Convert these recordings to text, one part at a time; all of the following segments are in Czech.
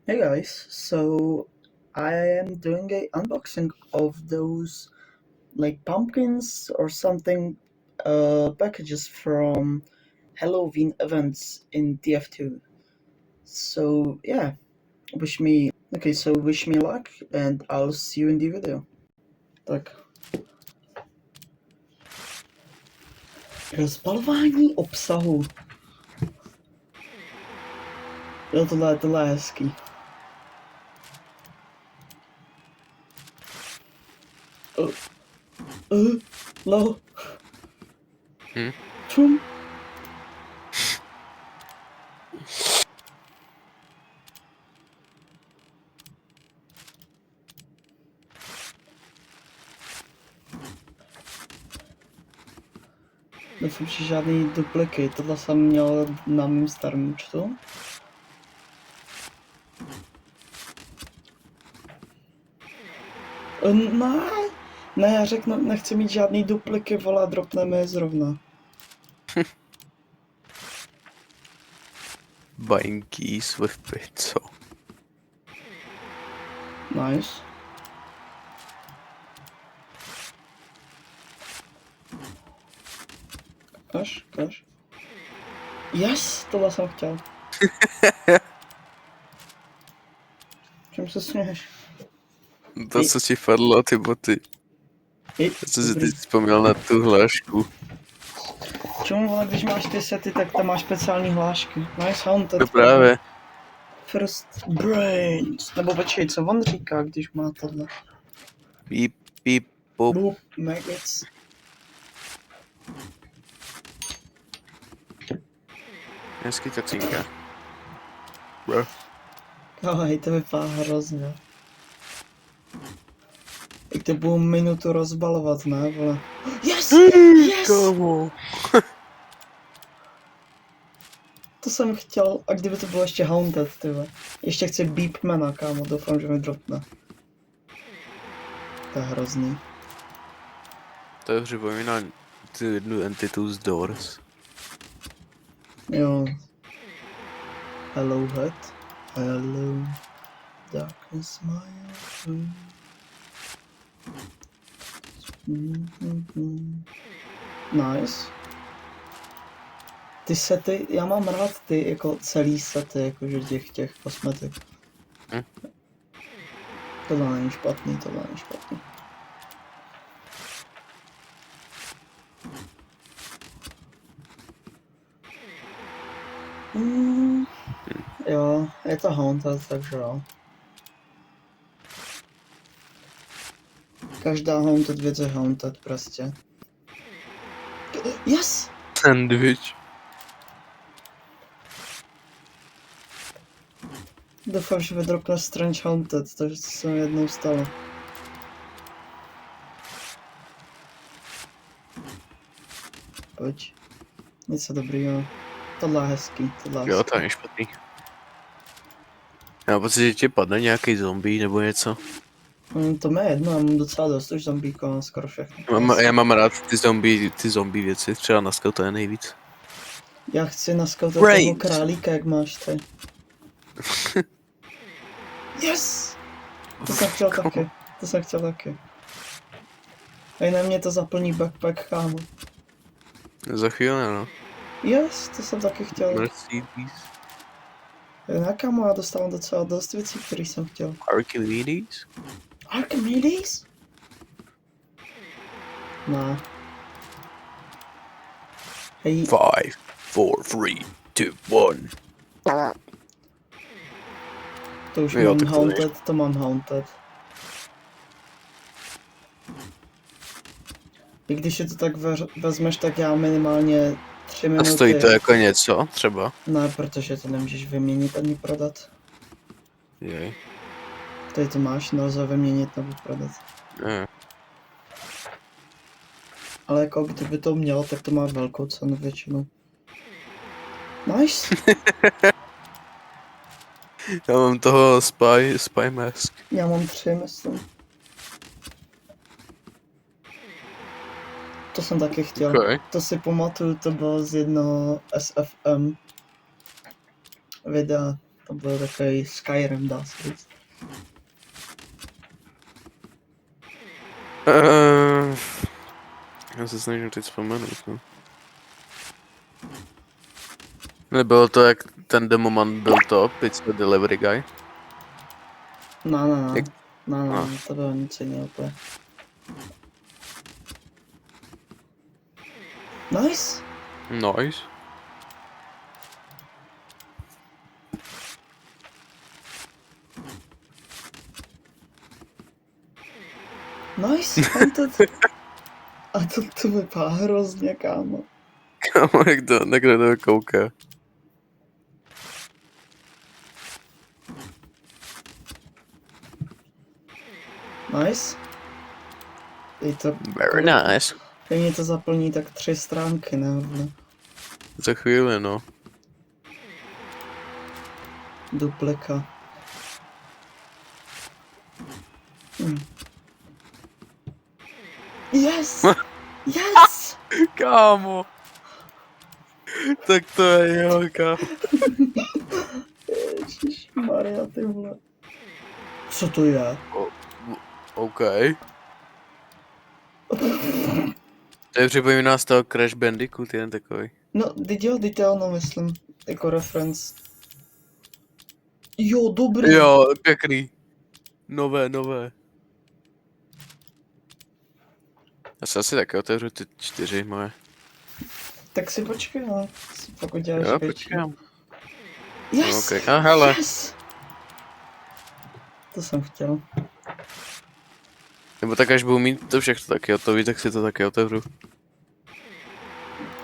Hey guys, so I am doing a unboxing of those like pumpkins or something packages from Halloween events in TF2. So yeah, wish me luck and I'll see you in the video. Tak. Rozbalování obsahu. Jo, tohle je hezký. Lol. Čum. Doufám, že žádný dupliky, tohle jsem měl na mém starém účtu. Ne, já řeknu, nechci mít žádný dupliky, vole, dropneme je zrovna. Buying keys with pizza. Nice. Kaž. Yes, tohle jsem chtěl. Čem se směješ? To, co ti padlo, ty boty. Co jsi teď vzpomněl na tu hlášku? Čemu, vole, když máš ty sety, tak tam máš speciální hlášky. Nice Haunted. No právě. First Brains. Nebo počkej, co on říká, když má tohle? Píp, píp, pop. Boop, maggots. Hezký tacínka. Bro. Hej, to vypadá hrozně. Jak to budu minutu rozbalovat, ne, vole? Yes! Yes! Kámo. To jsem chtěl, a kdyby to bylo ještě Haunted, tyhle. Ještě chci Beepmana, kámo, doufám, že mi dropne. To je hrozný. To je připomíná tu jednu entitu z Doors. Jo. Hello, Head. Hello. Darkness, my old friend. Nice. Ty sety, já mám rád ty jako celý sety, jakože těch kosmetik. Tohle není špatný. Jo, je to Haunted, takže jo. Každá Haunted věc je Haunted prostě. Yes! Sandwich. Doufám, že vydropne Strange Haunted, to se mi jednou stalo. Pojď. Něco dobrýho. Tohle je hezký, Jo, to není špatný. Já mám pocit, že ti padne nějaký zombie nebo něco. To mě je jedno, já mám docela dost už zombíků, mám skoro všechny. Já mám rád ty zombie věci, třeba na Scout to je nejvíc. Já chci naskautovat toho králíka, jak máš ty. Yes! To jsem chtěl taky. A jinak mě to zaplní backpack, kámo. Za chvíli, no. Yes, to jsem taky chtěl. Mercedes. Jinak, kámo, já dostávám docela dost věcí, které jsem chtěl. Archimedes? Archimedes? Ne. Hej. 5, 4, 3, 2, 1. To už Jo, mám tak to Haunted, to mám Haunted. I když si to tak vezmeš, tak já minimálně 3 minuty. A stojí to jako něco, třeba? Ne, protože to nemůžeš vyměnit ani prodat. Jej. Tady to máš, nelze vyměnit nebo prodat. Ale jako kdyby to mělo, tak to má velkou cenu většinou. Nice! Já mám toho spy mask. Já mám 3, myslím. To jsem taky chtěl. Okay. To si pamatuju, to bylo z jednoho SFM videa. To byl takový Skyrim, dá se říct. Já se snažím teď vzpomenout, no. Nebylo to, jak ten demoman byl to, pizza delivery guy? No, Jak- to bylo nic jiného úplně. Nice! Nice. Nice! A to vypadá hrozně, kámo. Kámo, jak to, někdo to kouká. Nice. Dej to, Very nice. Stejně to zaplní tak 3 stránky, ne? Za chvíli, no. Duplika. Yes! Yes! Kámo. Tak to je jo, kámo. Ježišmarja, ty vole. Co to je? OK. To je připomíná z toho Crash Bandicoot, jen takový. No, teď jo, no myslím, jako reference. Jo, dobrý. Jo, pěkný. Nové. Já se asi taky otevřu ty 4 moje. Tak si počkej, no. Si pak uděláš Jo, větší. počkám. Yes! OK, a hele. Yes! To jsem chtěl. Nebo tak až budu mít to všechno taky hotový, tak si to taky otevřu.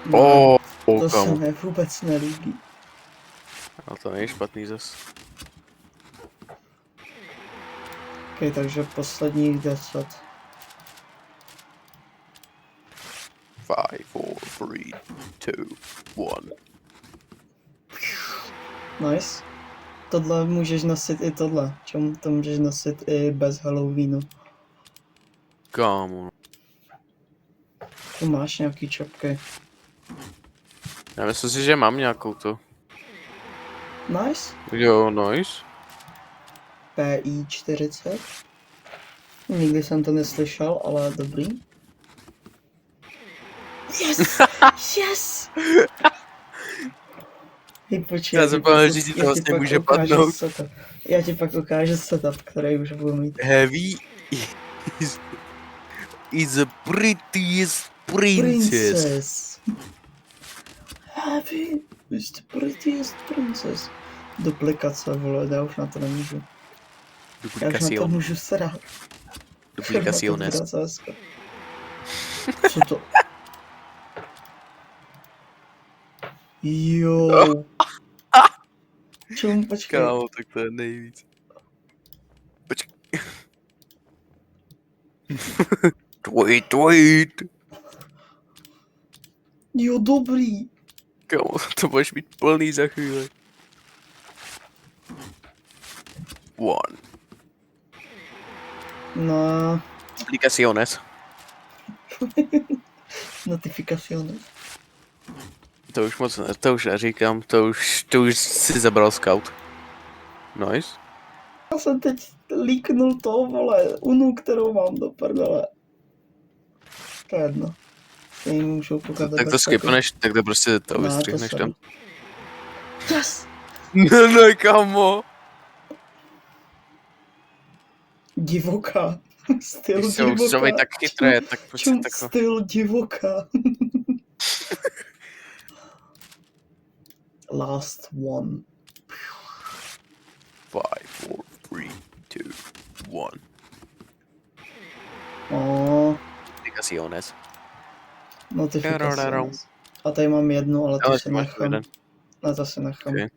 No, to se kámo. mi vůbec nelíbí. A to není špatný zas. Ok, takže posledních 10. 5, 4, 3, 2, 1. Nice. Tohle můžeš nosit i tohle. Čemu to můžeš nosit i bez Halloweenu. Kámo. Tu máš nějaký čapky. Já myslím si, že mám nějakou to. Nice. Jo, nice. PI 40. Nikdy jsem to neslyšel, ale dobrý. Yes! Yes! Hej, počkej, Já jsem pamatuju, že ti to vlastně může padnout. Já ti pak ukážu setup, který už budu mít. Heavy is the prettiest princess. Heavy is the prettiest princess. Duplikace, vole, já už na to nemůžu. Já už na to můžu srát. Duplicaciones. Co to? Jo. Čemu, počkej. Kámo, tak to je nejvíc. Počkej. Tweet. Jo, dobrý. Kámo, to budeš mít plný za chvíli. 1. No. Duplicaciones. Notifikaciones. To už moc ne, to už neříkám, to už si zabral scout. Nice. Já jsem teď líknul to, vole, unu, kterou mám do prdele. To je jedno. Stejně můžou pokazat. Tak to skipneš, tak to prostě to vystřihneš tam. Yes! Ne, kámo. Divoká. Styl Když jsou divoká. tak chytré, tak prostě takhle. Styl divoká. Last one. 5, 4, 3, 2, 1. Notifikaciones. Notificaciones. A tady mám jednu, ale to si máš nechám. jeden. Na to si nechám. Okay.